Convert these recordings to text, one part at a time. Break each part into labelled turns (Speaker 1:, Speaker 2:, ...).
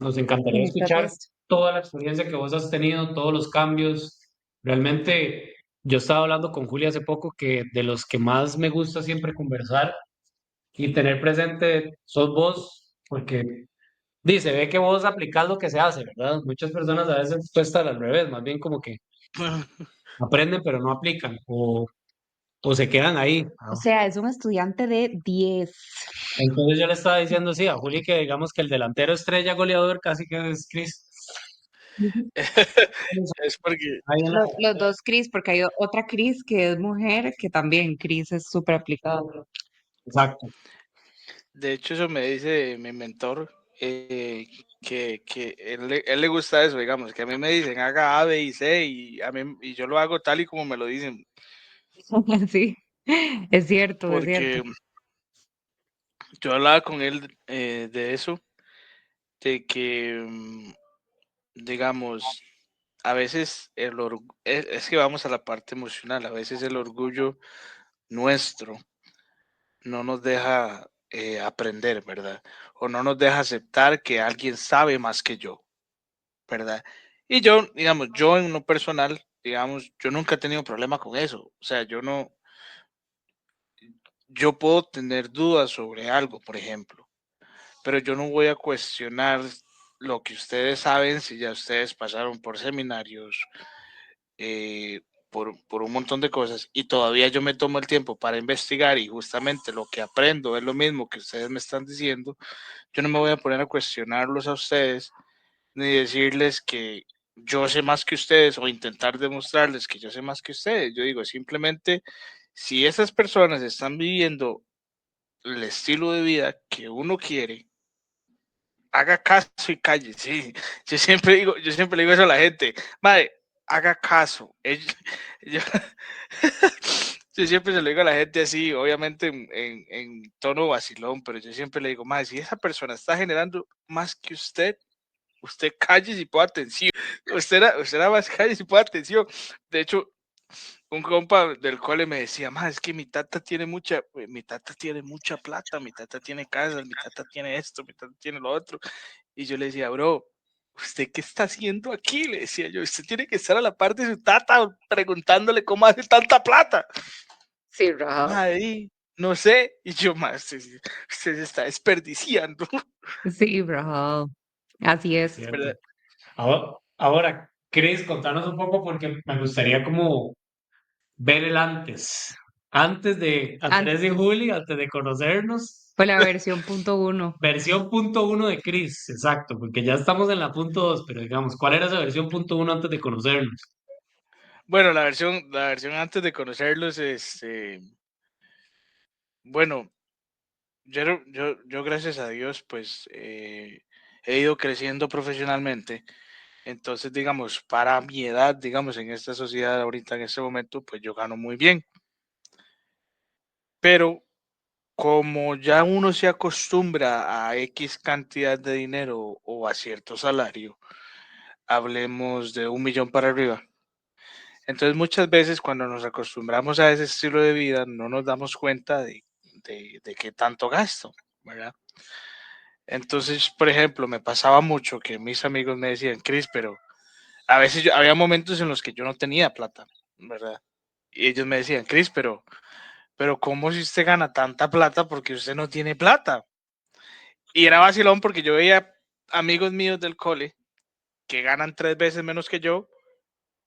Speaker 1: Nos encantaría
Speaker 2: Muchas
Speaker 1: escuchar
Speaker 2: gracias.
Speaker 1: toda la experiencia que vos has tenido, todos los cambios. Realmente, yo estaba hablando con Julia hace poco que de los que más me gusta siempre conversar y tener presente sos vos, porque dice, ve que vos aplicás lo que se hace, ¿verdad? Muchas personas a veces cuesta al revés, más bien como que aprenden pero no aplican o se quedan ahí.
Speaker 2: O sea, es un estudiante de 10.
Speaker 1: Entonces yo le estaba diciendo, sí, a Juli que digamos que el delantero estrella goleador casi que es Chris.
Speaker 3: Es porque,
Speaker 1: Ahí en la
Speaker 2: Los
Speaker 1: delantera.
Speaker 2: dos Cris, porque hay otra Cris que es mujer, que también Cris es súper aplicado.
Speaker 1: Exacto.
Speaker 3: de hecho, eso me dice mi mentor, que él le gusta eso, digamos, que a mí me dicen haga A, B y C y yo lo hago tal y como me lo dicen,
Speaker 2: Sí, es cierto, es cierto.
Speaker 3: porque yo hablaba con él de eso, de que, digamos, a veces es que vamos a la parte emocional, a veces el orgullo nuestro no nos deja aprender, ¿verdad? O no nos deja aceptar que alguien sabe más que yo, ¿verdad? Y yo, digamos, yo en lo personal, digamos, yo nunca he tenido problema con eso. O sea, yo no, yo puedo tener dudas sobre algo, por ejemplo, pero yo no voy a cuestionar lo que ustedes saben si ya ustedes pasaron por seminarios, eh, por un montón de cosas y todavía yo me tomo el tiempo para investigar y justamente lo que aprendo es lo mismo que ustedes me están diciendo, yo no me voy a poner a cuestionarlos a ustedes ni decirles que yo sé más que ustedes o intentar demostrarles que yo sé más que ustedes. Yo digo, simplemente, si esas personas están viviendo el estilo de vida que uno quiere, haga caso y calle, sí. Yo siempre le digo eso a la gente, madre, haga caso. Yo, yo siempre se lo digo a la gente así, obviamente en tono vacilón, pero yo siempre le digo, madre, si esa persona está generando más que usted calle y ponga atención. Usted era más calle y ponga atención. De hecho, un compa del cole me decía, más es que mi tata tiene mucha plata, mi tata tiene casas, mi tata tiene esto, mi tata tiene lo otro. Y yo le decía, bro, ¿usted qué está haciendo aquí? Le decía yo, usted tiene que estar a la par de su tata preguntándole cómo hace tanta plata.
Speaker 2: Sí, Raúl.
Speaker 3: Madre, no sé. Y yo, más, usted se está desperdiciando,
Speaker 2: Sí, Raúl. Así es.
Speaker 1: Cierto.
Speaker 3: ¿verdad?
Speaker 1: Ahora, Chris, contanos un poco porque me gustaría como ver el antes. Antes de
Speaker 2: An-
Speaker 1: Andrés y Juli, antes de conocernos.
Speaker 2: Fue la versión punto uno.
Speaker 1: Versión punto uno de Chris, exacto, porque ya estamos en la punto dos, pero digamos, ¿cuál era esa versión punto uno antes de conocernos?
Speaker 3: Bueno, la versión antes de conocerlos, bueno, yo gracias a Dios, pues he ido creciendo profesionalmente. Entonces, digamos, para mi edad, digamos, en esta sociedad ahorita, en este momento, pues yo gano muy bien. Pero como ya uno se acostumbra a X cantidad de dinero o a cierto salario, hablemos de 1 millón para arriba. Entonces, muchas veces cuando nos acostumbramos a ese estilo de vida, no nos damos cuenta de qué tanto gasto, ¿verdad? Entonces, por ejemplo, me pasaba mucho que mis amigos me decían, Chris, pero a veces había momentos en los que yo no tenía plata, ¿verdad? Y ellos me decían, Chris, pero ¿cómo si usted gana tanta plata porque usted no tiene plata? Y era vacilón porque yo veía amigos míos del cole que ganan 3 veces menos que yo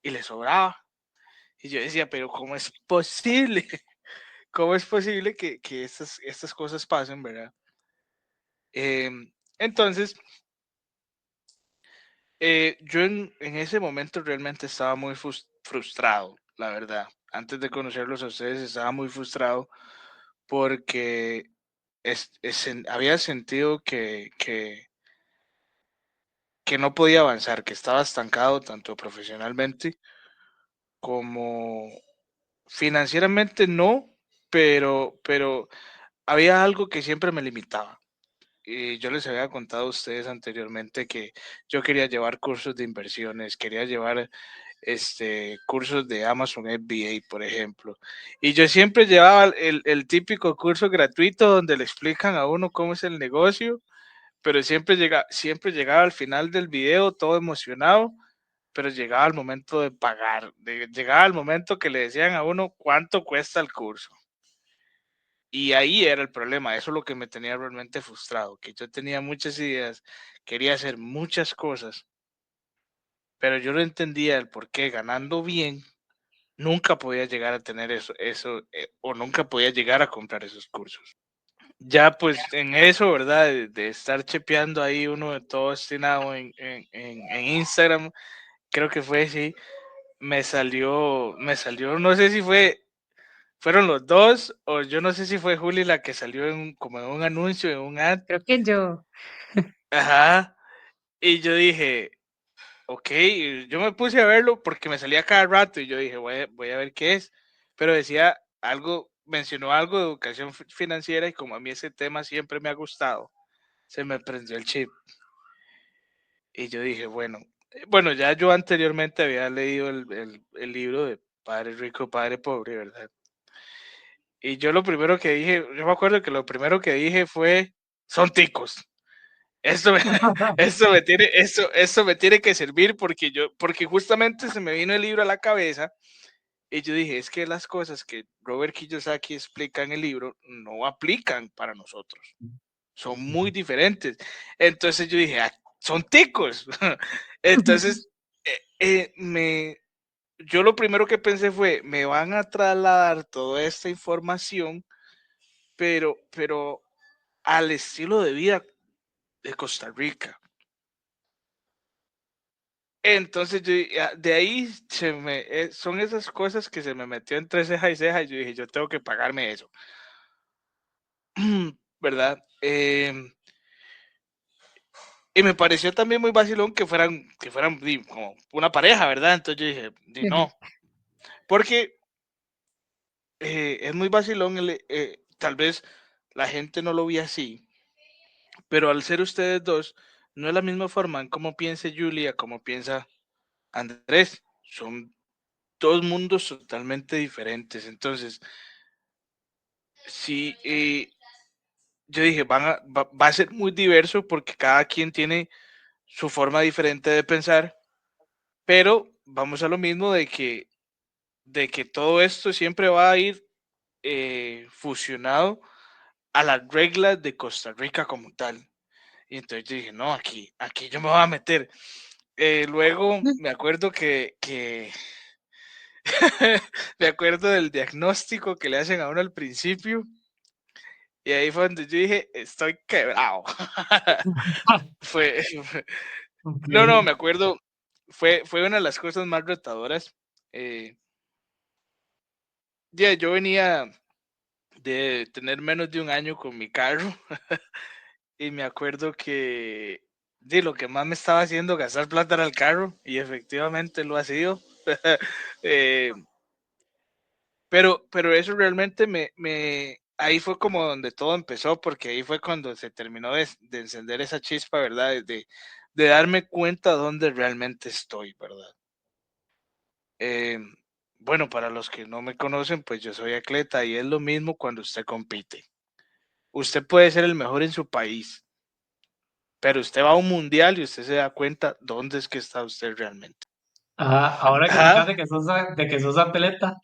Speaker 3: y les sobraba. Y yo decía, pero ¿cómo es posible? ¿Cómo es posible que estas cosas pasen, verdad? Entonces, yo en ese momento realmente estaba muy frustrado, la verdad. Antes de conocerlos a ustedes estaba muy frustrado porque había sentido que no podía avanzar, que estaba estancado tanto profesionalmente como financieramente no, pero había algo que siempre me limitaba. Y yo les había contado a ustedes anteriormente que yo quería llevar cursos de inversiones, quería llevar cursos de Amazon FBA, por ejemplo. Y yo siempre llevaba el típico curso gratuito donde le explican a uno cómo es el negocio, pero siempre llegaba al final del video todo emocionado, pero llegaba el momento de pagar, llegaba el momento que le decían a uno cuánto cuesta el curso. Y ahí era el problema, eso es lo que me tenía realmente frustrado, que yo tenía muchas ideas, quería hacer muchas cosas, pero yo no entendía el por qué ganando bien nunca podía llegar a tener o nunca podía llegar a comprar esos cursos. Ya pues en eso, ¿verdad? De estar chepeando ahí uno de todo destinado en Instagram, creo que fue así, no sé si fueron los dos, o yo no sé si fue Juli la que salió como en un anuncio, en un ad.
Speaker 2: Creo que yo.
Speaker 3: Ajá. Y yo dije, ok, yo me puse a verlo porque me salía cada rato y yo dije, voy a ver qué es. Pero decía algo, mencionó algo de educación financiera y como a mí ese tema siempre me ha gustado, se me prendió el chip. Y yo dije, bueno, ya yo anteriormente había leído el libro de Padre Rico, Padre Pobre, ¿verdad? Y yo lo primero que dije, yo me acuerdo que lo primero que dije fue, son ticos. Esto me, esto me tiene que servir porque justamente se me vino el libro a la cabeza y yo dije, es que las cosas que Robert Kiyosaki explica en el libro no aplican para nosotros, son muy diferentes. Entonces yo dije, son ticos. Entonces, yo lo primero que pensé fue, me van a trasladar toda esta información, pero al estilo de vida de Costa Rica. Entonces de ahí son esas cosas que se me metió entre ceja y ceja y yo dije, yo tengo que pagarme eso. ¿Verdad? Y me pareció también muy vacilón que fueran como una pareja, ¿verdad? Entonces yo dije, no, porque es muy vacilón, tal vez la gente no lo ve así, pero al ser ustedes dos, no es la misma forma en cómo piense Julia, como piensa Andrés. Son dos mundos totalmente diferentes. Entonces, sí, yo dije, va a ser muy diverso porque cada quien tiene su forma diferente de pensar, pero vamos a lo mismo de que todo esto siempre va a ir fusionado a las reglas de Costa Rica como tal. Y entonces yo dije, no, aquí yo me voy a meter. Luego me acuerdo que me acuerdo del diagnóstico que le hacen a uno al principio. Y ahí fue donde yo dije, estoy quebrado. fue,
Speaker 1: Ok.
Speaker 3: no, me acuerdo, fue una de las cosas más retadoras. Yo venía de tener menos de un año con mi carro y me acuerdo que lo que más me estaba haciendo gastar plata era el carro y efectivamente lo ha sido. Eh, pero eso realmente ahí fue como donde todo empezó, porque ahí fue cuando se terminó de encender esa chispa, ¿verdad? De darme cuenta dónde realmente estoy, ¿verdad? Eh, bueno, para los que no me conocen, pues yo soy atleta y es lo mismo cuando usted compite. Usted puede ser el mejor en su país, pero usted va a un mundial y usted se da cuenta dónde es que está usted realmente.
Speaker 1: Ahora que tocas
Speaker 3: Ajá.
Speaker 1: de que sos atleta,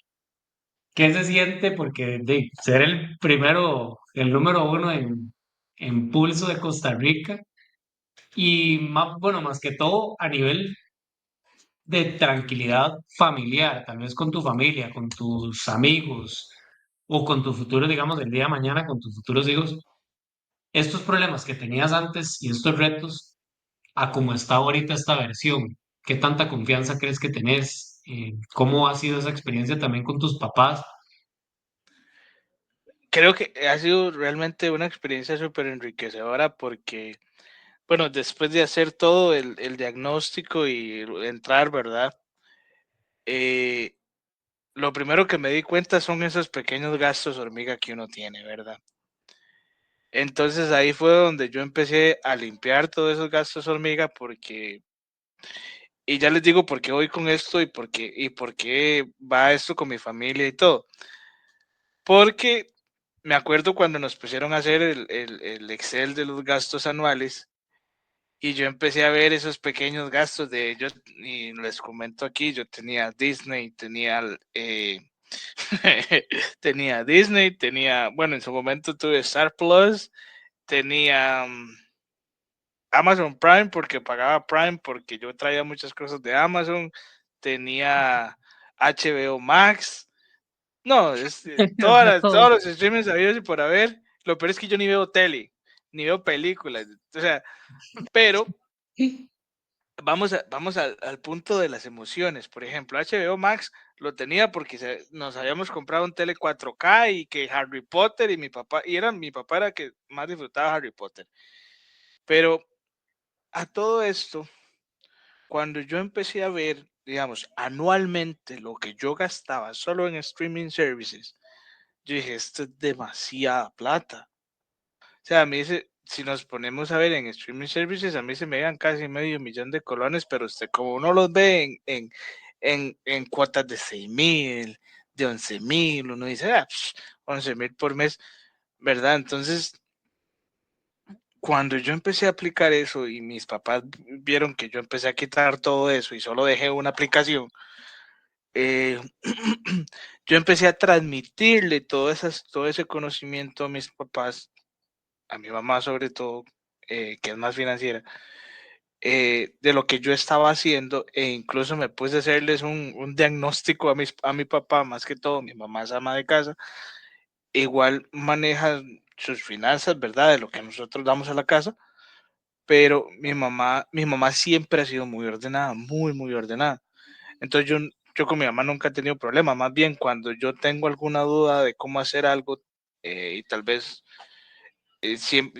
Speaker 1: ¿qué se siente? Porque de ser el primero, el número uno en pulso de Costa Rica y más, bueno, más que todo a nivel de tranquilidad familiar, tal vez con tu familia, con tus amigos o con tu futuro, digamos, el día de mañana, con tus futuros hijos, estos problemas que tenías antes y estos retos, a cómo está ahorita esta versión, ¿qué tanta confianza crees que tenés? ¿Cómo ha sido esa experiencia también con tus papás?
Speaker 3: Creo que ha sido realmente una experiencia súper enriquecedora porque, bueno, después de hacer todo el diagnóstico y entrar, ¿verdad? Eh, lo primero que me di cuenta son esos pequeños gastos hormiga que uno tiene, ¿verdad? Entonces ahí fue donde yo empecé a limpiar todos esos gastos hormiga y ya les digo por qué voy con esto y por qué va esto con mi familia y todo. Porque me acuerdo cuando nos pusieron a hacer el Excel de los gastos anuales Y yo empecé a ver esos pequeños gastos de ellos y les comento aquí, yo tenía Disney, tenía Disney, bueno, en su momento tuve Star Plus, tenía Amazon Prime porque pagaba Prime porque yo traía muchas cosas de Amazon, tenía HBO Max, no,
Speaker 2: De todo.
Speaker 3: todos los streamings habidos y por haber, lo peor es que yo ni veo tele, ni veo películas, o sea, pero vamos al punto de las emociones. Por ejemplo, HBO Max lo tenía porque nos habíamos comprado un tele 4K y que Harry Potter y mi papá era que más disfrutaba Harry Potter. Pero a todo esto, cuando yo empecé a ver, digamos, anualmente lo que yo gastaba solo en streaming services, yo dije, esto es demasiada plata. O sea, a mí si nos ponemos a ver en streaming services, a mí se me dan casi medio millón de colones, pero usted como uno los ve en cuotas de 6,000, de 11,000, uno dice, 11,000 por mes, ¿verdad? Entonces, cuando yo empecé a aplicar eso y mis papás vieron que yo empecé a quitar todo eso y solo dejé una aplicación, eh, yo empecé a transmitirle todo ese conocimiento a mis papás, a mi mamá sobre todo, que es más financiera, de lo que yo estaba haciendo e incluso me puse a hacerles un diagnóstico a mi papá, más que todo, mi mamá es ama de casa, igual maneja sus finanzas, ¿verdad? De lo que nosotros damos a la casa, pero mi mamá siempre ha sido muy ordenada, muy, muy ordenada. Entonces yo con mi mamá nunca he tenido problema, más bien cuando yo tengo alguna duda de cómo hacer algo y tal vez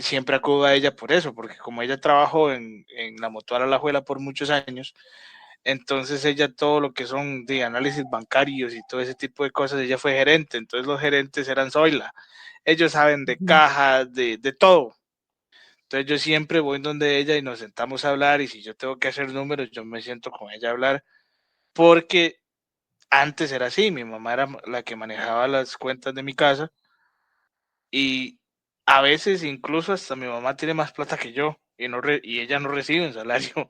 Speaker 3: siempre acudo a ella por eso, porque como ella trabajó en la Mutual Alajuela por muchos años, entonces ella todo lo que son de análisis bancarios y todo ese tipo de cosas, ella fue gerente, entonces los gerentes eran Zoila, ellos saben de
Speaker 2: Ujú.
Speaker 3: cajas, de todo. Entonces yo siempre voy donde ella y nos sentamos a hablar y si yo tengo que hacer números, yo me siento con ella a hablar, porque antes era así, mi mamá era la que manejaba las cuentas de mi casa y a veces incluso hasta mi mamá tiene más plata que yo y ella no recibe un salario.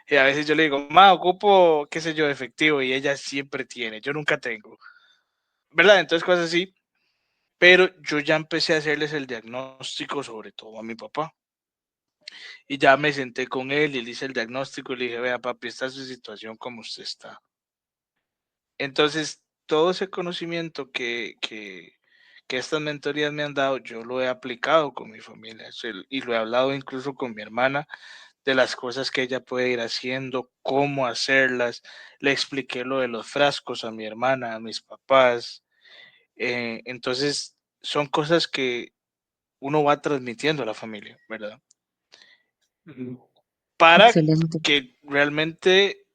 Speaker 3: Y a veces yo le digo, ma, ocupo, qué sé yo, efectivo y ella siempre tiene, yo nunca tengo. ¿Verdad? Entonces cosas así. Pero yo ya empecé a hacerles el diagnóstico, sobre todo a mi papá. Y ya me senté con él y le hice el diagnóstico y le dije, vea, papi, esta es su situación como usted está. Entonces, todo ese conocimiento que estas mentorías me han dado, yo lo he aplicado con mi familia y lo he hablado incluso con mi hermana de las cosas que ella puede ir haciendo, cómo hacerlas. Le expliqué lo de los frascos a mi hermana, a mis papás. Entonces, son cosas que uno va transmitiendo a la familia, ¿verdad?
Speaker 1: Ujú.
Speaker 3: Para
Speaker 2: Excelente.
Speaker 3: que realmente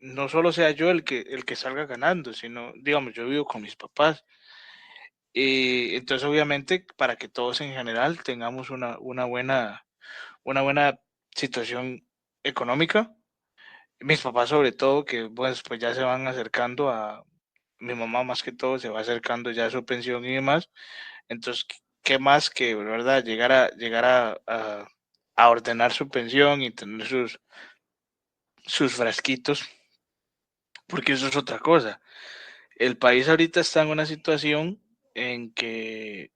Speaker 3: no solo sea yo el que salga ganando, sino, digamos, yo vivo con mis papás. Y entonces, obviamente, para que todos en general tengamos una buena situación económica. Mis papás, sobre todo, que pues ya se van acercando mi mamá más que todo se va acercando ya a su pensión y demás. Entonces, ¿qué más que, verdad, a ordenar su pensión y tener sus frasquitos? Porque eso es otra cosa. El país ahorita está en una situación en que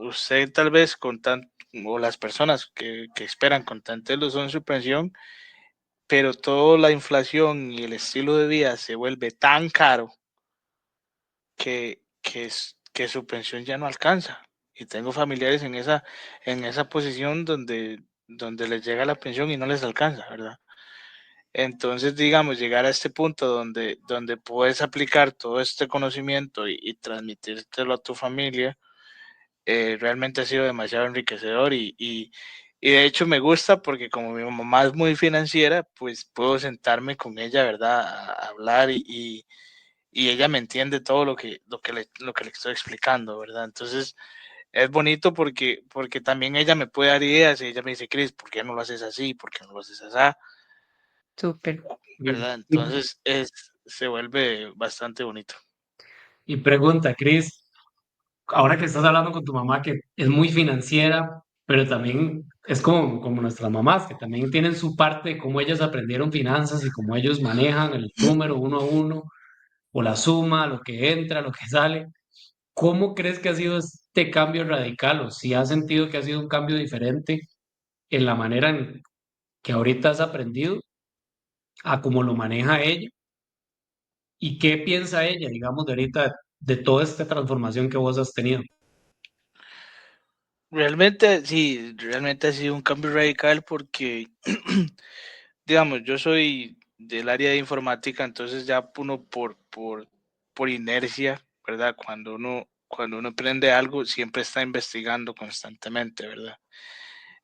Speaker 3: usted tal vez o las personas que esperan con tanta ilusión su pensión, pero toda la inflación y el estilo de vida se vuelve tan caro que su pensión ya no alcanza. Y tengo familiares en esa posición donde les llega la pensión y no les alcanza, ¿verdad? Entonces, digamos, llegar a este punto donde puedes aplicar todo este conocimiento y transmitírtelo a tu familia, realmente ha sido demasiado enriquecedor y de hecho me gusta porque como mi mamá es muy financiera, pues puedo sentarme con ella, ¿verdad? A hablar y ella me entiende todo lo que le estoy explicando, ¿verdad? Entonces es bonito porque también ella me puede dar ideas y ella me dice, Cris, ¿por qué no lo haces así? ¿Por qué no lo haces así?
Speaker 2: Súper.
Speaker 3: ¿Verdad?
Speaker 1: Y,
Speaker 3: Entonces se vuelve bastante bonito.
Speaker 1: y pregunta, Cris, ahora que estás hablando con tu mamá, que es muy financiera, pero también es como nuestras mamás, que también tienen su parte de cómo ellas aprendieron finanzas y cómo ellos manejan el número uno a uno, o la suma, lo que entra, lo que sale. ¿Cómo crees que ha sido este cambio radical? O si has sentido que ha sido un cambio diferente en la manera en que ahorita has aprendido a cómo lo maneja ella y qué piensa ella, digamos, de ahorita, de toda esta transformación que vos has tenido.
Speaker 3: Realmente, sí, realmente ha sido un cambio radical porque, digamos, yo soy del área de informática, entonces ya uno por inercia, ¿verdad? Cuando uno aprende algo, siempre está investigando constantemente, ¿verdad?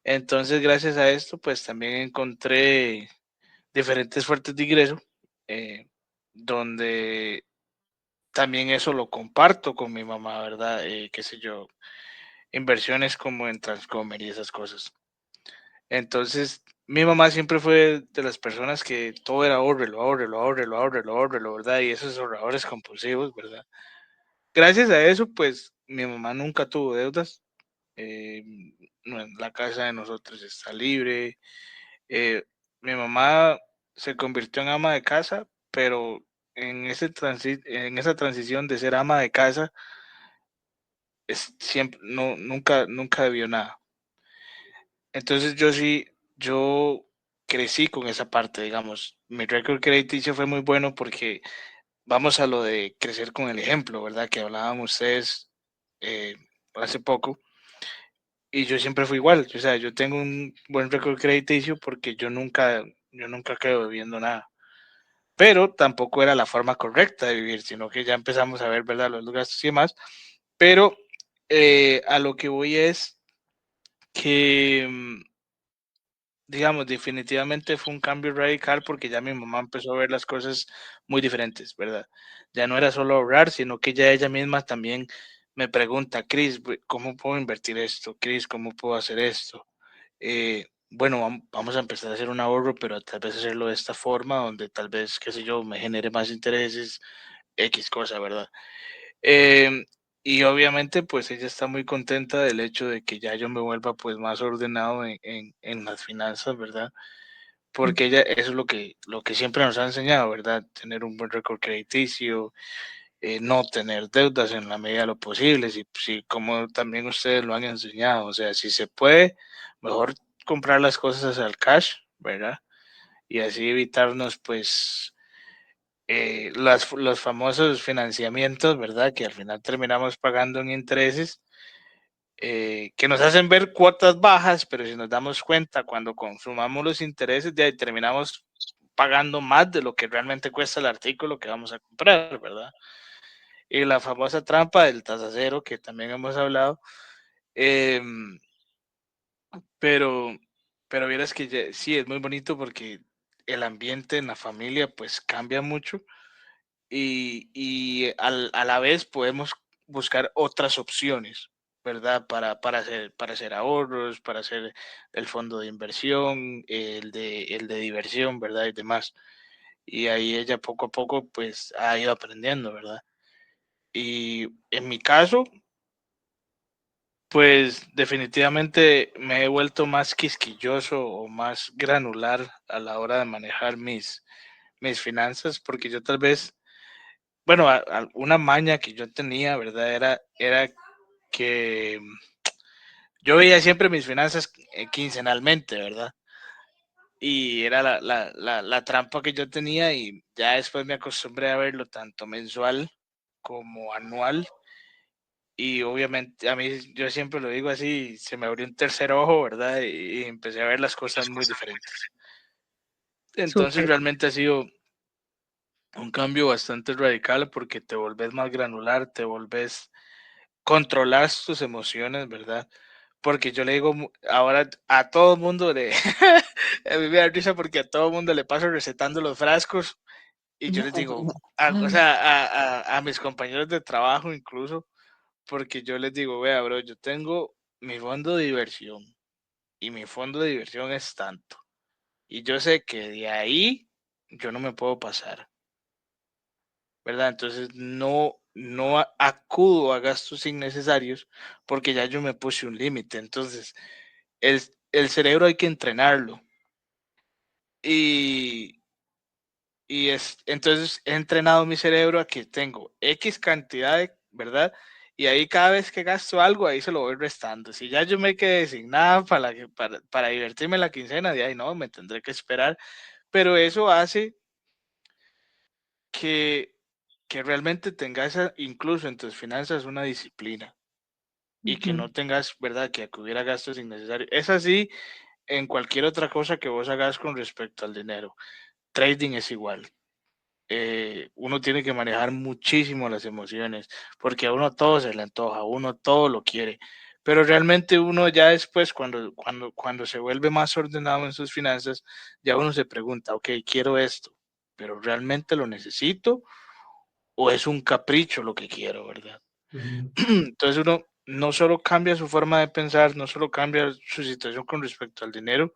Speaker 3: Entonces, gracias a esto, pues también encontré diferentes fuentes de ingreso, eh, donde también eso lo comparto con mi mamá, ¿verdad? Qué sé yo, inversiones como en Transcomer y esas cosas. Entonces, mi mamá siempre fue de las personas que todo era ahórrelo, ahórrelo, ahórrelo, ahórrelo, ahórrelo, ¿verdad? Y esos ahorradores compulsivos, ¿verdad? Gracias a eso, pues mi mamá nunca tuvo deudas. eh, la casa de nosotros está libre. eh, Mi mamá se convirtió en ama de casa, pero en esa transición de ser ama de casa, siempre, no, nunca debió nada. Entonces yo crecí con esa parte, digamos. Mi récord crediticio fue muy bueno porque vamos a lo de crecer con el ejemplo, ¿verdad? Que hablaban ustedes eh, hace poco. Y yo siempre fui igual. O sea, yo tengo un buen récord crediticio porque yo nunca quedo debiendo nada. Pero tampoco era la forma correcta de vivir, sino que ya empezamos a ver, ¿verdad? Los gastos y demás. Pero a lo que voy es que digamos, definitivamente fue un cambio radical porque ya mi mamá empezó a ver las cosas muy diferentes, ¿verdad? Ya no era solo ahorrar, sino que ya ella misma también me pregunta, Cris, ¿cómo puedo invertir esto? Cris, ¿cómo puedo hacer esto? Bueno, vamos a empezar a hacer un ahorro, pero tal vez hacerlo de esta forma, donde tal vez, qué sé yo, me genere más intereses, X cosa, ¿verdad? Em, y obviamente, pues ella está muy contenta del hecho de que ya yo me vuelva pues más ordenado en las finanzas, ¿verdad? Porque ella, eso es lo que siempre nos ha enseñado, ¿verdad? Tener un buen récord crediticio, no tener deudas en la medida de lo posible, si como también ustedes lo han enseñado, o sea, si se puede, mejor comprar las cosas al cash, ¿verdad? Y así evitarnos pues los famosos financiamientos, ¿verdad? Que al final terminamos pagando en intereses, que nos hacen ver cuotas bajas, pero si nos damos cuenta, cuando consumamos los intereses, de ahí terminamos pagando más de lo que realmente cuesta el artículo que vamos a comprar, ¿verdad? Y la famosa trampa del tasa cero, que también hemos hablado, em, pero, pero vieras que sí, es muy bonito porque el ambiente en la familia pues cambia mucho y a la vez podemos buscar otras opciones, ¿verdad? Para hacer ahorros, para hacer el fondo de inversión, el de diversión, ¿verdad? Y demás. Y ahí ella poco a poco pues ha ido aprendiendo, ¿verdad? Y en mi caso, pues definitivamente me he vuelto más quisquilloso o más granular a la hora de manejar mis finanzas, porque yo tal vez, bueno, una maña que yo tenía, ¿verdad? Era que yo veía siempre mis finanzas quincenalmente, ¿verdad? Y era la trampa que yo tenía y ya después me acostumbré a verlo tanto mensual como anual. Y obviamente a mí, yo siempre lo digo así, se me abrió un tercer ojo, ¿verdad? Y empecé a ver las cosas muy diferentes. Entonces
Speaker 2: Súper.
Speaker 3: realmente ha sido un cambio bastante radical porque te volvés más granular, te volvés, controlas tus emociones, ¿verdad? Porque yo le digo ahora a todo el mundo, a mí me da risa porque a todo el mundo le paso recetando los frascos y yo les digo, o sea, a mis compañeros de trabajo incluso, porque yo les digo, vea, bro, yo tengo mi fondo de diversión y mi fondo de diversión es tanto. Y yo sé que de ahí yo no me puedo pasar, ¿verdad? Entonces no acudo a gastos innecesarios porque ya yo me puse un límite. Entonces, el cerebro hay que entrenarlo. Y, entonces he entrenado mi cerebro a que tengo X cantidad ¿verdad? Y ahí cada vez que gasto algo, ahí se lo voy restando. Si ya yo me quedé sin nada para divertirme en la quincena, de ahí no, me tendré que esperar. Pero eso hace que, que realmente tengas incluso en tus finanzas una disciplina y que
Speaker 2: Ujú,
Speaker 3: no tengas, ¿verdad? Que hubiera gastos innecesarios. Es así en cualquier otra cosa que vos hagas con respecto al dinero. Trading es igual. Uno tiene que manejar muchísimo las emociones, porque a uno todo se le antoja, a uno todo lo quiere, pero realmente uno ya después, cuando se vuelve más ordenado en sus finanzas, ya uno se pregunta, ok, quiero esto, pero ¿realmente lo necesito o es un capricho lo que quiero, verdad?
Speaker 1: Ujú,
Speaker 3: Entonces uno no solo cambia su forma de pensar, no solo cambia su situación con respecto al dinero,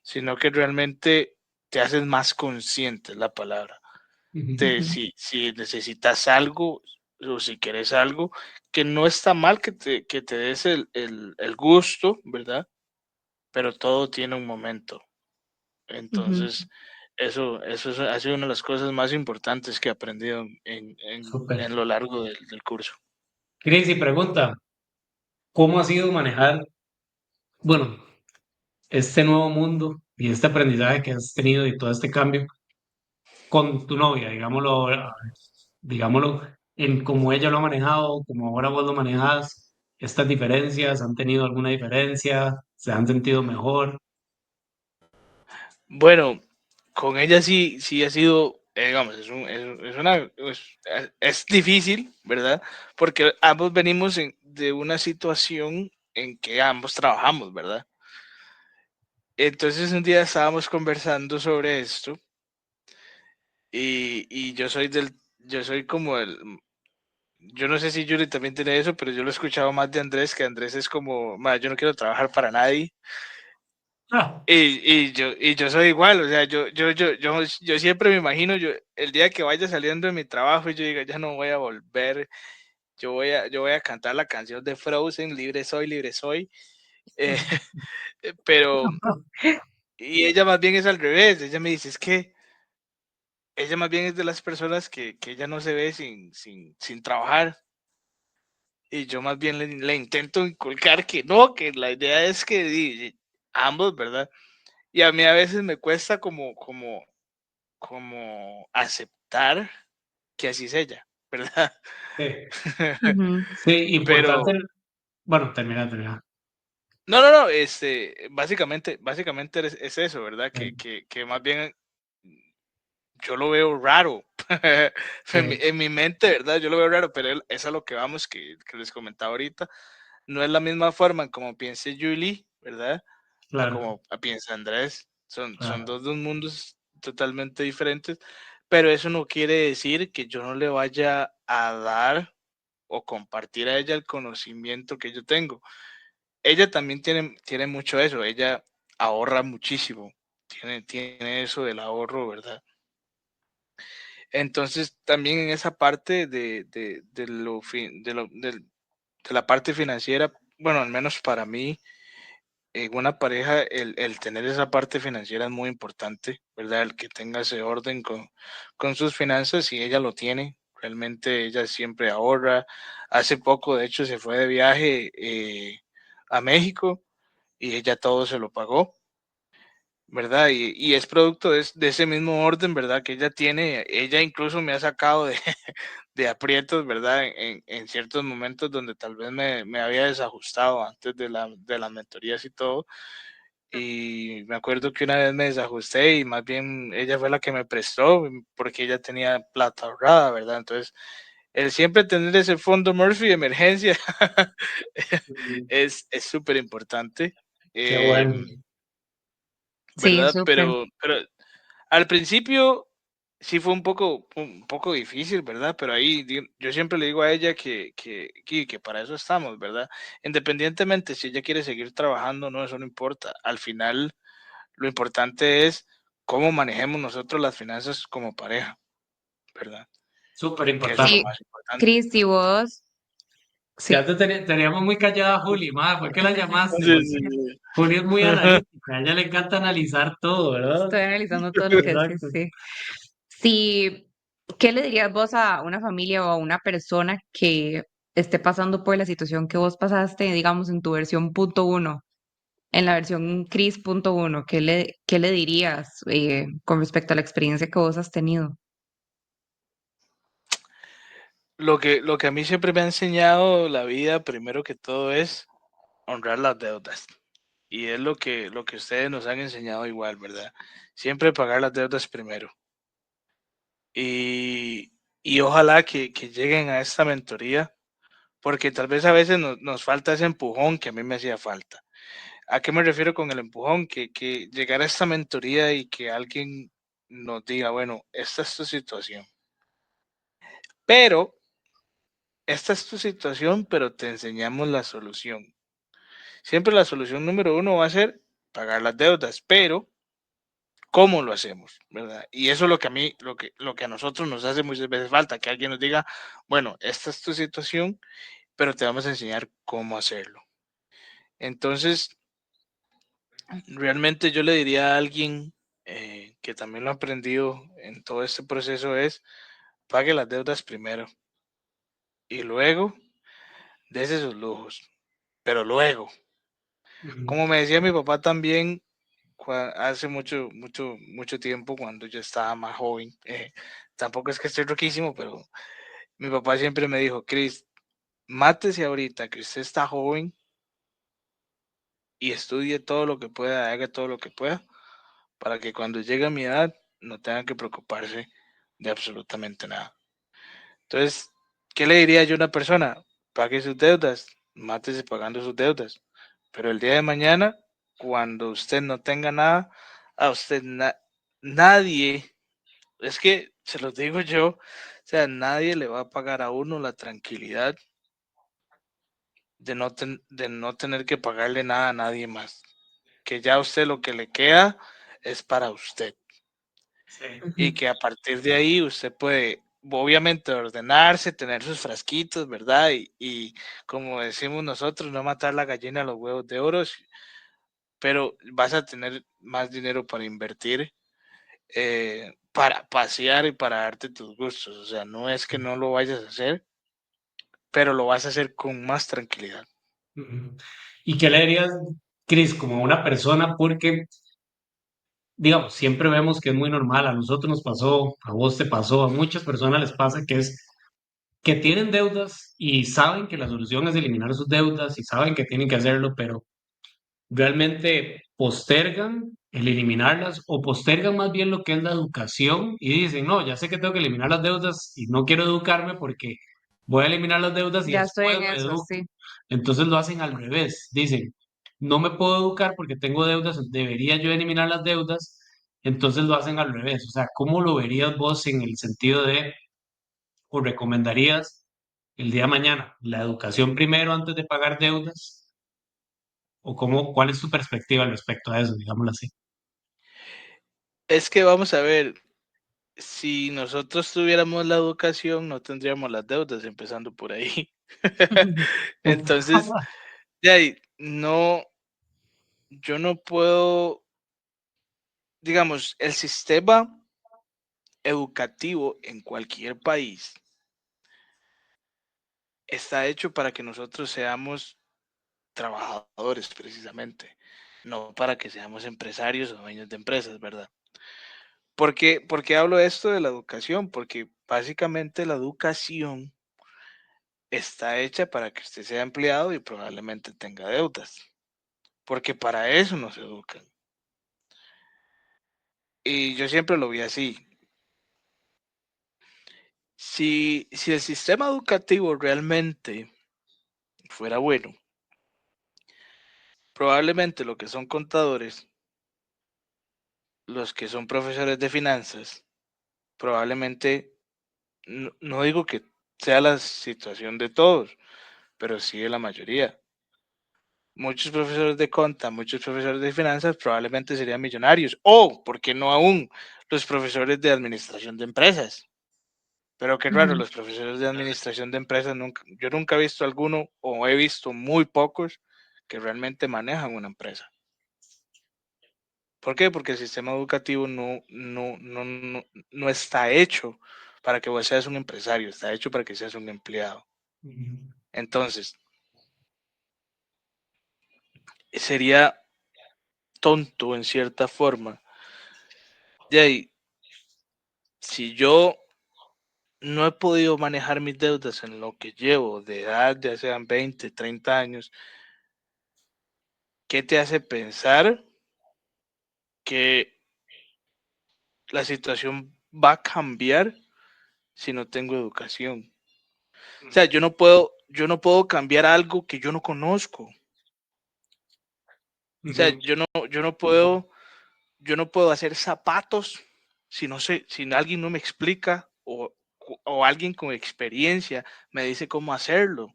Speaker 3: sino que realmente te haces más consciente, es la palabra
Speaker 1: ujú,
Speaker 2: ujú,
Speaker 3: si necesitas algo o si quieres algo, que no está mal que te des el gusto, ¿verdad? Pero todo tiene un momento.
Speaker 2: ujú.
Speaker 3: Entonces, ha sido una de las cosas más importantes que he aprendido
Speaker 1: súper.
Speaker 3: en lo largo del curso.
Speaker 1: Cris, y pregunta, ¿cómo ha sido manejar, bueno, este nuevo mundo y este aprendizaje que has tenido y todo este cambio con tu novia, digámoslo, en cómo ella lo ha manejado, como ahora vos lo manejas, estas diferencias, ¿han tenido alguna diferencia? ¿Se han sentido mejor?
Speaker 3: Bueno, con ella sí ha sido, digamos, es difícil, ¿verdad? Porque ambos venimos de una situación en que ambos trabajamos, ¿verdad? Entonces un día estábamos conversando sobre esto y yo soy como yo no sé si Yuri también tiene eso, pero yo lo he escuchado más de Andrés, que Andrés es como, "Ma, yo no quiero trabajar para nadie".
Speaker 1: Ah,
Speaker 3: Y yo soy igual, o sea, yo siempre me imagino, el día que vaya saliendo de mi trabajo y yo diga, ya no voy a volver, yo voy a cantar la canción de Frozen, libre soy, eh, pero, y ella más bien es al revés, ella me dice, es que ella más bien es de las personas que ella no se ve sin trabajar, y yo más bien le intento inculcar que no, que la idea es que ambos, ¿verdad? Y a mí a veces me cuesta como aceptar que así es ella, ¿verdad?
Speaker 1: sí,
Speaker 2: Ujú.
Speaker 1: sí, importante,
Speaker 3: Pero,
Speaker 1: bueno, termina.
Speaker 3: no, básicamente es eso, ¿verdad?
Speaker 1: Sí,
Speaker 3: Que más bien yo lo veo raro
Speaker 1: sí,
Speaker 3: en mi mente, ¿verdad? Yo lo veo raro, pero es a lo que vamos, que les comentaba ahorita. No es la misma forma en como piense Julie, ¿verdad? A
Speaker 1: claro,
Speaker 3: como piensa Andrés. Son
Speaker 1: claro.
Speaker 3: dos mundos totalmente diferentes, pero eso no quiere decir que yo no le vaya a dar o compartir a ella el conocimiento que yo tengo. Ella también tiene mucho eso, ella ahorra muchísimo, tiene eso del ahorro, ¿verdad? Entonces, también en esa parte de lo, de la parte financiera, bueno, al menos para mí, en una pareja, el tener esa parte financiera es muy importante, ¿verdad? El que tenga ese orden con sus finanzas, y ella lo tiene, realmente ella siempre ahorra. Hace poco, de hecho, se fue de viaje a México y ella todo se lo pagó, ¿verdad? Y es producto de ese mismo orden, ¿verdad? Que ella tiene, ella incluso me ha sacado de aprietos, ¿verdad? En ciertos momentos donde tal vez me había desajustado antes de las mentorías y todo. Y me acuerdo que una vez me desajusté y más bien ella fue la que me prestó porque ella tenía plata ahorrada, ¿verdad? Entonces, el siempre tener ese fondo Murphy de emergencia
Speaker 1: Ujú,
Speaker 3: es súper importante,
Speaker 1: qué bueno.
Speaker 2: Sí,
Speaker 3: ¿verdad?
Speaker 2: súper.
Speaker 3: Pero al principio sí fue un poco difícil, ¿verdad? Pero ahí yo siempre le digo a ella que para eso estamos, ¿verdad? Independientemente si ella quiere seguir trabajando, no, eso no importa. Al final, lo importante es cómo manejemos nosotros las finanzas como pareja, ¿verdad?
Speaker 1: Súper
Speaker 3: Que eso es lo
Speaker 1: importante.
Speaker 2: Sí,
Speaker 3: más importante.
Speaker 2: Cris, ¿y vos Sí,
Speaker 1: Ya teníamos muy callada a Juli, ma, ¿por qué la llamaste?
Speaker 3: Sí,
Speaker 1: Porque
Speaker 3: sí, sí.
Speaker 1: Juli es muy analítica, a ella le encanta analizar todo, ¿verdad?
Speaker 2: estoy analizando todo lo que es, sí,
Speaker 1: Exacto.
Speaker 2: sí. Sí, ¿qué le dirías vos a una familia o a una persona que esté pasando por la situación que vos pasaste, digamos, en tu versión punto uno, en la versión Cris punto uno? Qué le dirías con respecto a la experiencia que vos has tenido?
Speaker 3: Lo que a mí siempre me ha enseñado la vida, primero que todo, es honrar las deudas. Y es lo que ustedes nos han enseñado igual, ¿verdad? Siempre pagar las deudas primero. Y, y ojalá que lleguen a esta mentoría, porque tal vez a veces nos falta ese empujón que a mí me hacía falta. ¿A qué me refiero con el empujón? Que llegar a esta mentoría y que alguien nos diga, bueno, esta es tu situación, pero esta es tu situación, pero te enseñamos la solución. Siempre la solución número uno va a ser pagar las deudas, pero ¿cómo lo hacemos? ¿Verdad? Y eso es lo que a mí, lo que a nosotros nos hace muchas veces falta, que alguien nos diga, bueno, esta es tu situación, pero te vamos a enseñar cómo hacerlo. Entonces, realmente yo le diría a alguien que también lo ha aprendido en todo este proceso es, pague las deudas primero y luego dése sus lujos, pero luego,
Speaker 1: Ujú.
Speaker 3: como me decía mi papá también, hace mucho, mucho, mucho tiempo, cuando yo estaba más joven, tampoco es que estoy roquísimo, pero mi papá siempre me dijo, Cris, mátese ahorita que usted está joven y estudie todo lo que pueda, haga todo lo que pueda, para que cuando llegue a mi edad no tenga que preocuparse de absolutamente nada. Entonces, ¿qué le diría yo a una persona? Pague sus deudas, mátese pagando sus deudas, pero el día de mañana, cuando usted no tenga nada, a usted nadie, es que se los digo yo, o sea, nadie le va a pagar a uno la tranquilidad de no tener que pagarle nada a nadie más. Que ya a usted lo que le queda es para usted.
Speaker 1: Sí.
Speaker 3: Y
Speaker 2: Ujú.
Speaker 3: que a partir de ahí usted puede, obviamente, ordenarse, tener sus frasquitos, ¿verdad? Y como decimos nosotros, no matar la gallina a los huevos de oro, pero vas a tener más dinero para invertir, para pasear y para darte tus gustos. O sea, no es que no lo vayas a hacer, pero lo vas a hacer con más tranquilidad.
Speaker 1: Ujú. ¿Y qué le dirías, Cris, como a una persona? Porque, digamos, siempre vemos que es muy normal, a nosotros nos pasó, a vos te pasó, a muchas personas les pasa que es que tienen deudas y saben que la solución es eliminar sus deudas y saben que tienen que hacerlo, pero realmente postergan el eliminarlas o postergan más bien lo que es la educación y dicen, no, ya sé que tengo que eliminar las deudas y no quiero educarme porque voy a eliminar las deudas y
Speaker 2: Ya estoy
Speaker 1: después
Speaker 2: en
Speaker 1: me
Speaker 2: eso,
Speaker 1: educo.
Speaker 2: sí.
Speaker 1: Entonces lo hacen al revés. Dicen, no me puedo educar porque tengo deudas, debería yo eliminar las deudas. Entonces lo hacen al revés. O sea, ¿cómo lo verías vos en el sentido de, o recomendarías el día de mañana, la educación primero antes de pagar deudas? ¿O cómo, cuál es tu perspectiva al respecto a eso, digámoslo así?
Speaker 3: Es que vamos a ver, si nosotros tuviéramos la educación, no tendríamos las deudas, empezando por ahí. Entonces, de ahí, no, yo no puedo, digamos, el sistema educativo en cualquier país está hecho para que nosotros seamos trabajadores, precisamente, no para que seamos empresarios o dueños de empresas, ¿verdad? ¿Por qué hablo esto de la educación? Porque básicamente la educación está hecha para que usted sea empleado y probablemente tenga deudas, porque para eso nos educan. Y yo siempre lo vi así. Si el sistema educativo realmente fuera bueno, probablemente lo que son contadores, los que son profesores de finanzas, probablemente, no digo que sea la situación de todos, pero sí de la mayoría. Muchos profesores de conta, muchos profesores de finanzas probablemente serían millonarios. O, ¿por qué no aún los profesores de administración de empresas? Pero qué raro, los profesores de administración de empresas, yo nunca he visto alguno, o he visto muy pocos, que realmente manejan una empresa. ¿Por qué? Porque el sistema educativo no está hecho para que vos seas un empresario, está hecho para que seas un empleado. Entonces, sería tonto en cierta forma. De ahí, si yo no he podido manejar mis deudas en lo que llevo de edad, ya sean 20, 30 años, ¿qué te hace pensar que la situación va a cambiar si no tengo educación? O sea, yo no puedo cambiar algo que yo no conozco. O sea, yo no puedo hacer zapatos si no sé, si alguien no me explica o alguien con experiencia me dice cómo hacerlo.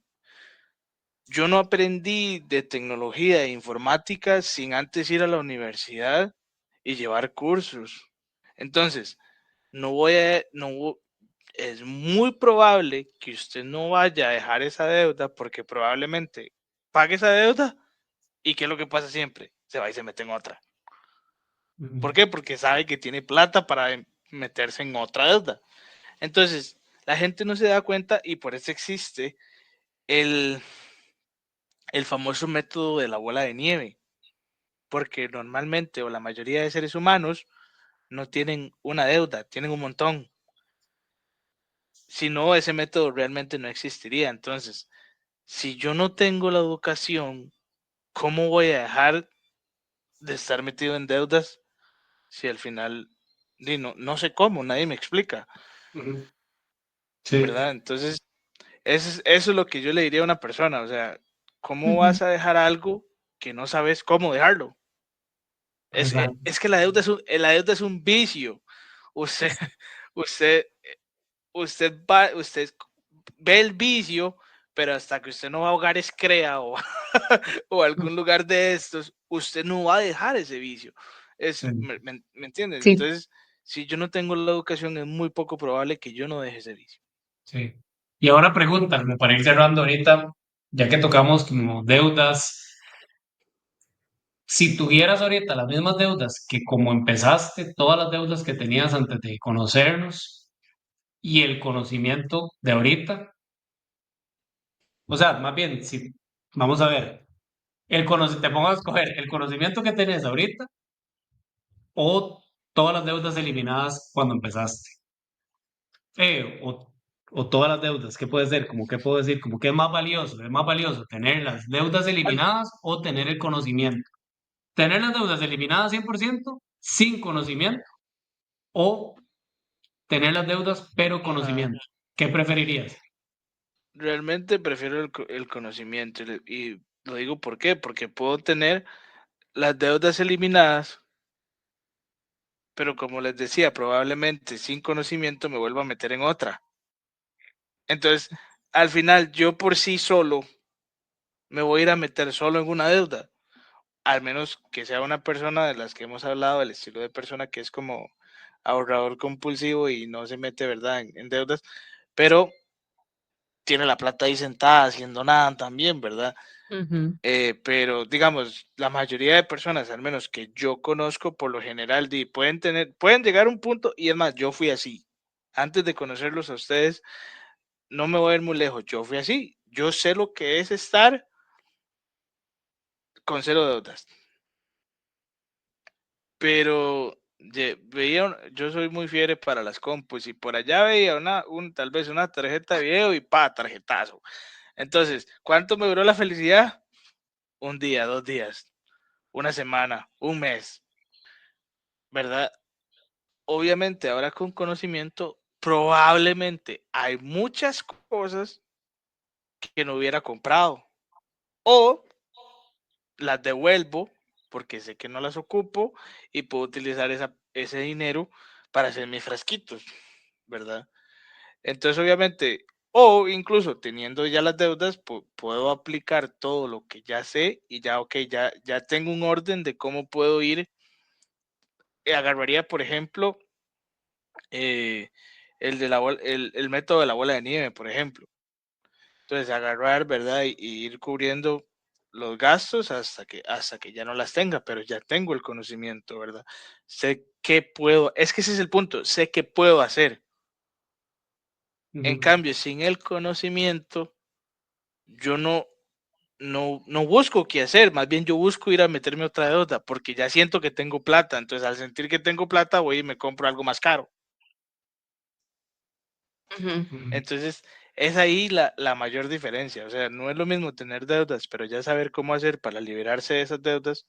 Speaker 3: Yo no aprendí de tecnología e informática sin antes ir a la universidad y llevar cursos. Entonces, no voy a, no, es muy probable que usted no vaya a dejar esa deuda porque probablemente pague esa deuda y ¿qué es lo que pasa siempre? Se va y se mete en otra. ¿Por qué? Porque sabe que tiene plata para meterse en otra deuda. Entonces, la gente no se da cuenta y por eso existe el, el famoso método de la bola de nieve. Porque normalmente o la mayoría de seres humanos no tienen una deuda, tienen un montón. Si no, ese método realmente no existiría. Entonces, si yo no tengo la educación, ¿cómo voy a dejar de estar metido en deudas si al final no sé cómo, nadie me explica,
Speaker 1: Sí,
Speaker 3: ¿verdad? Entonces, eso es lo que yo le diría a una persona, o sea, ¿cómo
Speaker 2: Ujú.
Speaker 3: vas a dejar algo que no sabes cómo dejarlo? Es que la deuda es un vicio. Usted, usted, usted ve el vicio, pero hasta que usted no va a hogares crea o, o algún lugar de estos, usted no va a dejar ese vicio.
Speaker 1: sí,
Speaker 3: ¿Me entiendes?
Speaker 2: Sí.
Speaker 3: Entonces, si yo no tengo la educación, es muy poco probable que yo no deje ese vicio.
Speaker 1: sí. Y ahora pregunta, como para ir cerrando ahorita, ya que tocamos como deudas, si tuvieras ahorita las mismas deudas que como empezaste, todas las deudas que tenías antes de conocernos y el conocimiento de ahorita, o sea, más bien, si vamos a ver, te pongo a escoger el conocimiento que tenés ahorita o todas las deudas eliminadas cuando empezaste. O todas las deudas, ¿qué puede ser? Como qué puedo decir, como que es más valioso. Es más valioso tener las deudas
Speaker 3: Al-
Speaker 1: eliminadas o tener el conocimiento. Tener las deudas eliminadas 100% sin conocimiento o tener las deudas pero
Speaker 3: Ajá.
Speaker 1: conocimiento. ¿Qué preferirías?
Speaker 3: Realmente prefiero el conocimiento y lo digo ¿por qué? Porque puedo tener las deudas eliminadas, pero como les decía, probablemente sin conocimiento me vuelva a meter en otra. Entonces, al final, yo por sí solo me voy a ir a meter solo en una deuda, al menos que sea una persona de las que hemos hablado, el estilo de persona que es como ahorrador compulsivo y no se mete, ¿verdad?, en deudas, pero tiene la plata ahí sentada haciendo nada también, ¿verdad?
Speaker 2: Ujú.
Speaker 3: Pero digamos, la mayoría de personas, al menos que yo conozco, por lo general, pueden llegar a un punto, y es más, yo fui así. Antes de conocerlos a ustedes, no me voy a ir muy lejos, yo fui así. Yo sé lo que es estar con cero deudas, pero yo soy muy fiel para las compus y por allá veía tal vez una tarjeta de video y tarjetazo. Entonces, ¿cuánto me duró la felicidad? Un día, 2 días, una semana, un mes, ¿verdad? Obviamente, ahora con conocimiento, probablemente hay muchas cosas que no hubiera comprado o las devuelvo porque sé que no las ocupo y puedo utilizar ese dinero para hacer mis frasquitos, ¿verdad? Entonces, obviamente, o incluso teniendo ya las deudas, puedo aplicar todo lo que ya sé y ya, ok, ya tengo un orden de cómo puedo ir. Agarraría, por ejemplo, eh, el método de la bola de nieve, por ejemplo. Entonces, agarrar, ¿verdad? Y ir cubriendo los gastos hasta que ya no las tenga, pero ya tengo el conocimiento, ¿verdad? Sé qué puedo, es que ese es el punto, sé qué puedo hacer. En cambio, sin el conocimiento, yo no busco qué hacer, más bien yo busco ir a meterme otra deuda, porque ya siento que tengo plata, entonces al sentir que tengo plata voy y me compro algo más caro.
Speaker 2: Ujú.
Speaker 3: Entonces, es ahí la mayor diferencia, o sea, no es lo mismo tener deudas, pero ya saber cómo hacer para liberarse de esas deudas.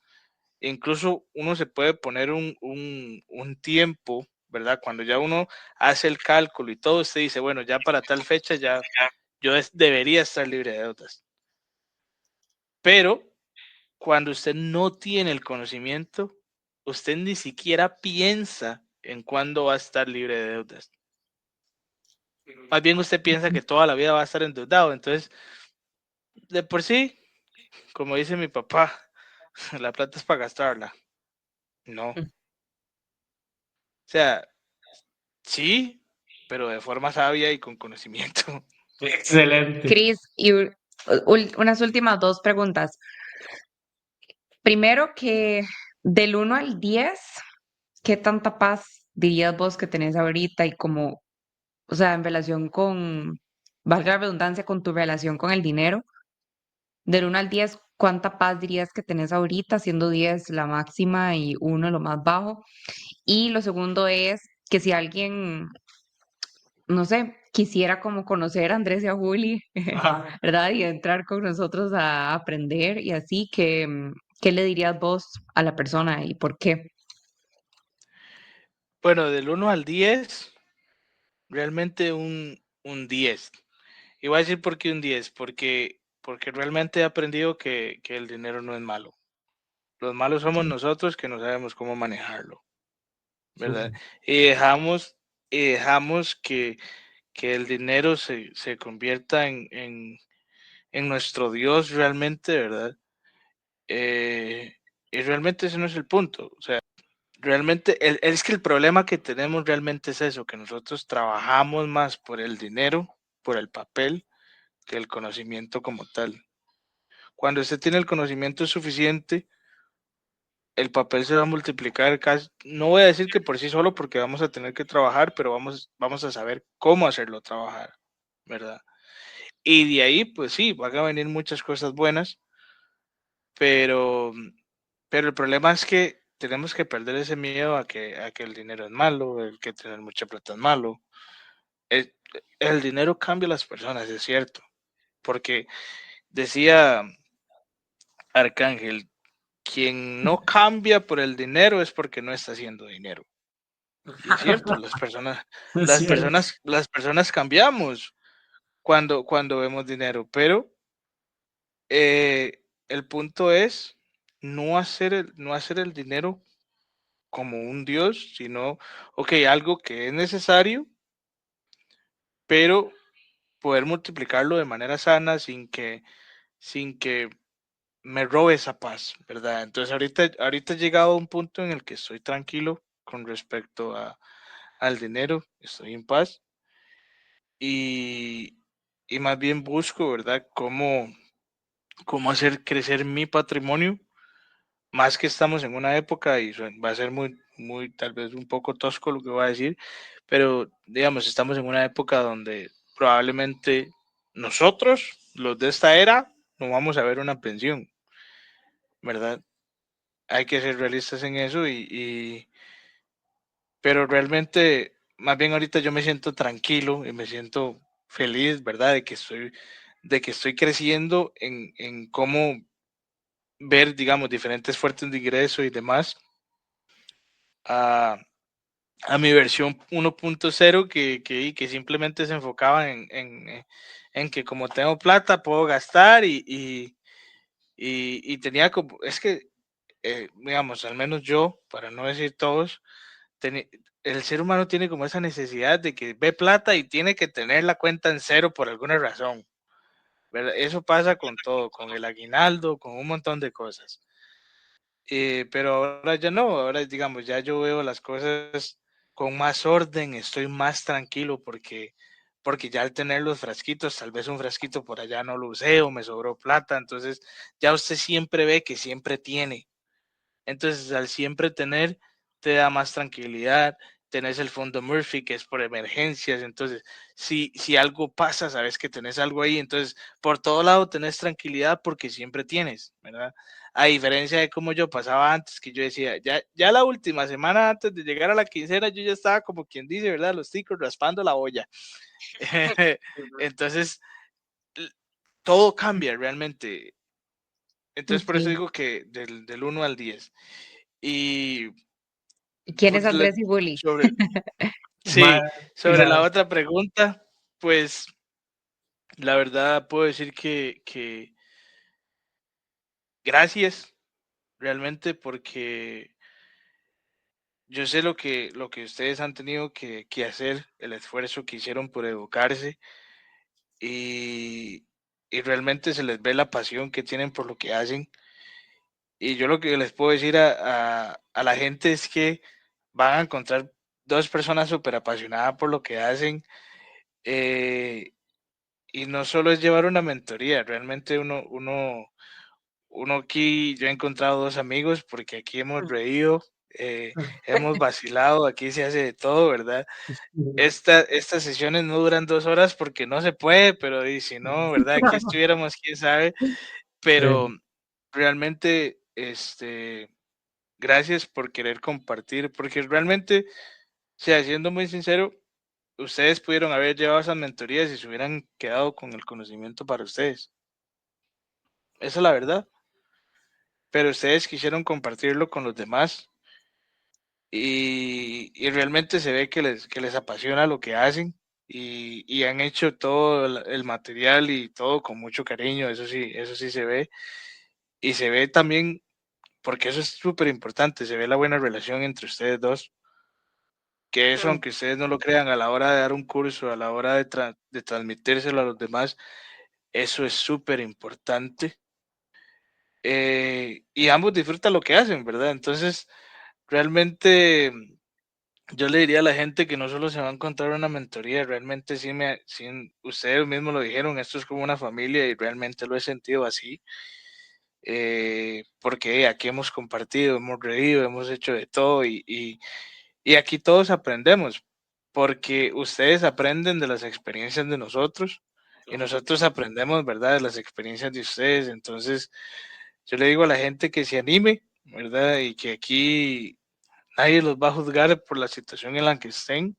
Speaker 3: Incluso uno se puede poner un tiempo, ¿verdad? Cuando ya uno hace el cálculo y todo, usted dice, bueno, ya para tal fecha ya yo debería estar libre de deudas. Pero cuando usted no tiene el conocimiento, usted ni siquiera piensa en cuándo va a estar libre de deudas. Más bien usted piensa que toda la vida va a estar endeudado. Entonces, de por sí, como dice mi papá, la plata es para gastarla. No. O sea, sí, pero de forma sabia y con conocimiento.
Speaker 1: Excelente.
Speaker 2: Cris, y unas últimas dos preguntas. Primero que del 1 al 10, ¿qué tanta paz dirías vos que tenés ahorita y como, o sea, en relación con, valga la redundancia, con tu relación con el dinero? Del 1 al 10, ¿cuánta paz dirías que tenés ahorita, siendo 10 la máxima y 1 lo más bajo? Y lo segundo es que si alguien, no sé, quisiera como conocer a Andrés y a Juli,
Speaker 1: Ajá.
Speaker 2: ¿verdad? Y entrar con nosotros a aprender y así, ¿qué le dirías vos a la persona y por qué?
Speaker 3: Bueno, del 1 al 10, realmente un 10. Y voy a decir por qué un 10, porque realmente he aprendido que el dinero no es malo. Los malos somos
Speaker 2: Ok.
Speaker 3: nosotros que no sabemos cómo manejarlo, ¿verdad?
Speaker 1: Súper.
Speaker 3: Y dejamos que el dinero se convierta en nuestro Dios realmente, ¿verdad? Eh, y realmente ese no es el punto. O sea, realmente, es que el problema que tenemos realmente es eso, que nosotros trabajamos más por el dinero, por el papel, que el conocimiento como tal. Cuando usted tiene el conocimiento suficiente, el papel se va a multiplicar casi, no voy a decir que por sí solo, porque vamos a tener que trabajar, pero vamos a saber cómo hacerlo trabajar, ¿verdad? Y de ahí, pues sí, van a venir muchas cosas buenas, pero, pero el problema es que tenemos que perder ese miedo a que el dinero es malo, el que tener mucha plata es malo. El, el dinero cambia a las personas, es cierto, porque decía Arcángel, quien no cambia por el dinero es porque no está haciendo dinero. Y es cierto,
Speaker 1: Es cierto.
Speaker 3: las personas cambiamos cuando vemos dinero, pero el punto es no hacer el dinero como un dios, sino, ok, algo que es necesario, pero poder multiplicarlo de manera sana sin que me robe esa paz, ¿verdad? Entonces ahorita he llegado a un punto en el que estoy tranquilo con respecto al dinero, estoy en paz y, y más bien busco, ¿verdad? Cómo hacer crecer mi patrimonio, más que estamos en una época y va a ser muy, tal vez un poco tosco lo que voy a decir, pero digamos, estamos en una época donde probablemente nosotros, los de esta era, no vamos a ver una pensión, ¿verdad? Hay que ser realistas en eso pero realmente, más bien ahorita yo me siento tranquilo y me siento feliz, ¿verdad? De que estoy creciendo en cómo ver, digamos, diferentes fuentes de ingreso y demás a, a mi versión 1.0 que simplemente se enfocaba en que como tengo plata puedo gastar y tenía como, es que, digamos, al menos yo, para no decir todos, el ser humano tiene como esa necesidad de que ve plata y tiene que tener la cuenta en cero por alguna razón, ¿verdad? Eso pasa con todo, con el aguinaldo, con un montón de cosas. Pero ahora ya no, ahora digamos, ya yo veo las cosas con más orden, estoy más tranquilo porque ya al tener los frasquitos, tal vez un frasquito por allá no lo usé o me sobró plata, entonces ya usted siempre ve que siempre tiene. Entonces, al siempre tener, te da más tranquilidad. Tenés el fondo Murphy, que es por emergencias. Entonces, si algo pasa, sabes que tenés algo ahí. Entonces, por todo lado tenés tranquilidad porque siempre tienes, ¿verdad? A diferencia de como yo pasaba antes, que yo decía, ya la última semana antes de llegar a la quincena, yo ya estaba como quien dice, ¿verdad? Los ticos raspando la olla. Entonces, todo cambia realmente. Entonces, por eso
Speaker 2: Sí.
Speaker 3: digo que del 1 al 10. Y
Speaker 2: ¿Quién es
Speaker 3: pues,
Speaker 2: Andrés y Bully?
Speaker 3: sobre,
Speaker 1: Ma-
Speaker 3: sí, sobre
Speaker 1: la-
Speaker 3: la otra pregunta, pues la verdad puedo decir que gracias realmente porque yo sé lo que ustedes han tenido que hacer, el esfuerzo que hicieron por educarse y, y realmente se les ve la pasión que tienen por lo que hacen. Y yo lo que les puedo decir a la gente es que van a encontrar dos personas súper apasionadas por lo que hacen. eh, y no solo es llevar una mentoría, realmente uno aquí, yo he encontrado dos amigos porque aquí hemos reído, hemos vacilado, aquí se hace de todo, ¿verdad? Estas sesiones no duran 2 horas porque no se puede, pero y si no, ¿verdad? Aquí estuviéramos, quién sabe, pero
Speaker 1: Sí.
Speaker 3: realmente, gracias por querer compartir, porque realmente, o sea, siendo muy sincero, ustedes pudieron haber llevado esas mentorías y se hubieran quedado con el conocimiento para ustedes. Esa es la verdad. Pero ustedes quisieron compartirlo con los demás y realmente se ve que les apasiona lo que hacen y han hecho todo el material y todo con mucho cariño, eso sí se ve. Y se ve también, porque eso es súper importante, se ve la buena relación entre ustedes dos, que eso, aunque ustedes no lo crean, a la hora de dar un curso, a la hora de transmitírselo a los demás, eso es súper importante. Y ambos disfrutan lo que hacen, ¿verdad? Entonces, realmente yo le diría a la gente que no solo se va a encontrar una mentoría, realmente sí, ustedes mismos lo dijeron, esto es como una familia y realmente lo he sentido así, porque aquí hemos compartido, hemos reído, hemos hecho de todo y aquí todos aprendemos, porque ustedes aprenden de las experiencias de nosotros y nosotros aprendemos, ¿verdad?, de las experiencias de ustedes. Entonces, yo le digo a la gente que se anime, ¿verdad? Y que aquí nadie los va a juzgar por la situación en la que estén,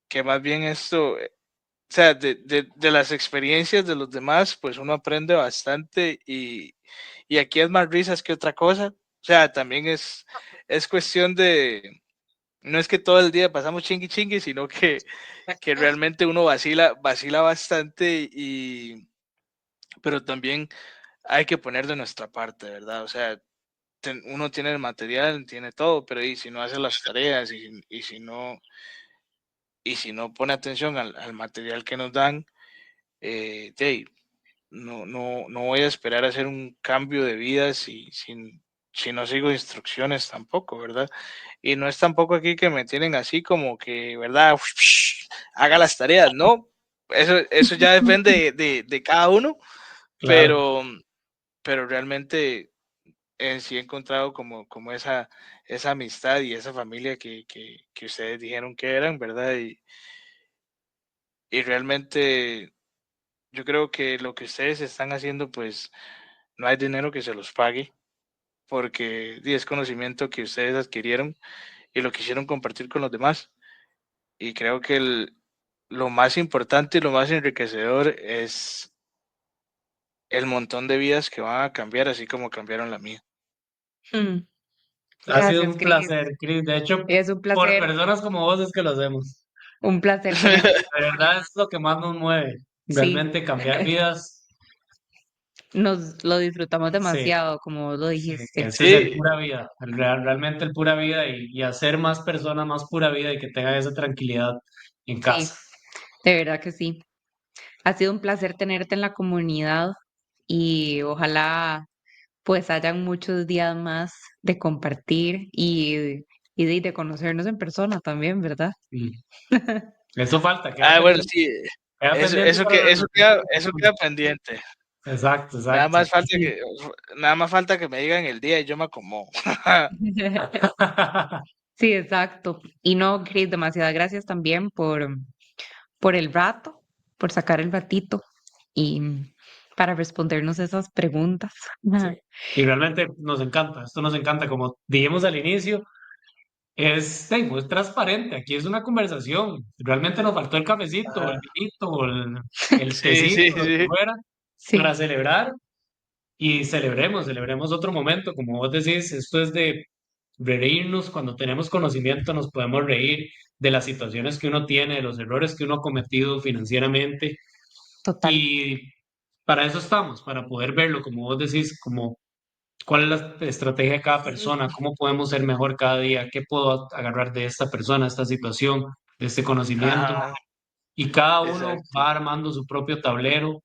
Speaker 3: que más bien esto, o sea, de las experiencias de los demás, pues uno aprende bastante y aquí es más risas que otra cosa. O sea, también es cuestión de, no es que todo el día pasamos chingui chingui, sino que realmente uno vacila bastante pero también hay que poner de nuestra parte, ¿verdad? O sea, uno tiene el material, tiene todo, pero y si no hace las tareas y si no pone atención al material que nos dan, de ahí, no voy a esperar a hacer un cambio de vida si no sigo instrucciones tampoco, ¿verdad? Y no es tampoco aquí que me tienen así como que, ¿verdad? Haga las tareas, no. Eso ya depende de cada uno,
Speaker 1: Claro.
Speaker 3: pero realmente sí he encontrado como esa amistad y esa familia que ustedes dijeron que eran, ¿verdad? Y realmente yo creo que lo que ustedes están haciendo, pues no hay dinero que se los pague, porque es conocimiento que ustedes adquirieron y lo quisieron compartir con los demás. Y creo que lo más importante y lo más enriquecedor es el montón de vidas que van a cambiar, así como cambiaron la mía.
Speaker 2: Mm,
Speaker 1: Ha sido
Speaker 2: Gracias,
Speaker 1: un
Speaker 2: Cris.
Speaker 1: placer, Chris. De hecho,
Speaker 2: Es un
Speaker 1: por
Speaker 2: placer,
Speaker 1: personas como vos es que lo hacemos.
Speaker 2: un placer tenerte.
Speaker 1: De verdad es lo que más nos mueve.
Speaker 2: Sí,
Speaker 1: Realmente cambiar vidas,
Speaker 2: nos lo disfrutamos
Speaker 1: sí,
Speaker 2: demasiado, como vos lo
Speaker 1: sí,
Speaker 2: dijiste.
Speaker 1: ese es el
Speaker 3: Sí,
Speaker 1: pura vida, realmente el pura vida y hacer más personas más pura vida y que tengan esa tranquilidad en
Speaker 2: Sí,
Speaker 1: casa.
Speaker 2: de verdad que sí. Ha sido un placer tenerte en la comunidad y ojalá pues hayan muchos días más de compartir y y de conocernos en persona también, ¿verdad?
Speaker 1: Mm. Eso falta,
Speaker 3: Ah, bueno, sí,
Speaker 1: queda
Speaker 3: eso,
Speaker 1: pendiente
Speaker 3: eso,
Speaker 1: para
Speaker 3: que,
Speaker 1: la
Speaker 3: eso queda pendiente.
Speaker 1: Exacto,
Speaker 3: Nada
Speaker 1: exacto.
Speaker 3: más falta
Speaker 1: Sí.
Speaker 3: nada más falta que me digan el día y yo me acomodo.
Speaker 2: Sí, exacto. Y no, Cris, demasiadas gracias también por el rato, por sacar el ratito y para respondernos esas preguntas.
Speaker 1: Sí. Y realmente nos encanta, esto nos encanta, como dijimos al inicio, sí, muy transparente, aquí es una conversación, realmente nos faltó el cafecito, el
Speaker 3: Ajá.
Speaker 1: vinito, el
Speaker 3: Sí,
Speaker 1: tecito,
Speaker 3: sí,
Speaker 1: lo que
Speaker 3: sí.
Speaker 1: fuera, para
Speaker 2: Sí,
Speaker 1: celebrar y celebremos otro momento, como vos decís, esto es de reírnos, cuando tenemos conocimiento nos podemos reír de las situaciones que uno tiene, de los errores que uno ha cometido financieramente
Speaker 2: total.
Speaker 1: y para eso estamos, para poder verlo, como vos decís, como cuál es la estrategia de cada persona, cómo podemos ser mejor cada día, qué puedo agarrar de esta persona, esta situación, de este conocimiento.
Speaker 3: Ajá,
Speaker 1: Y cada uno
Speaker 3: exacto.
Speaker 1: va armando su propio tablero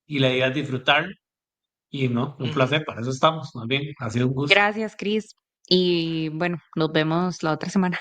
Speaker 1: y la idea es disfrutar. Y no, un
Speaker 3: Ujú.
Speaker 1: placer, para eso estamos, más bien, ha sido un gusto.
Speaker 2: Gracias, Cris. Y bueno, nos vemos la otra semana.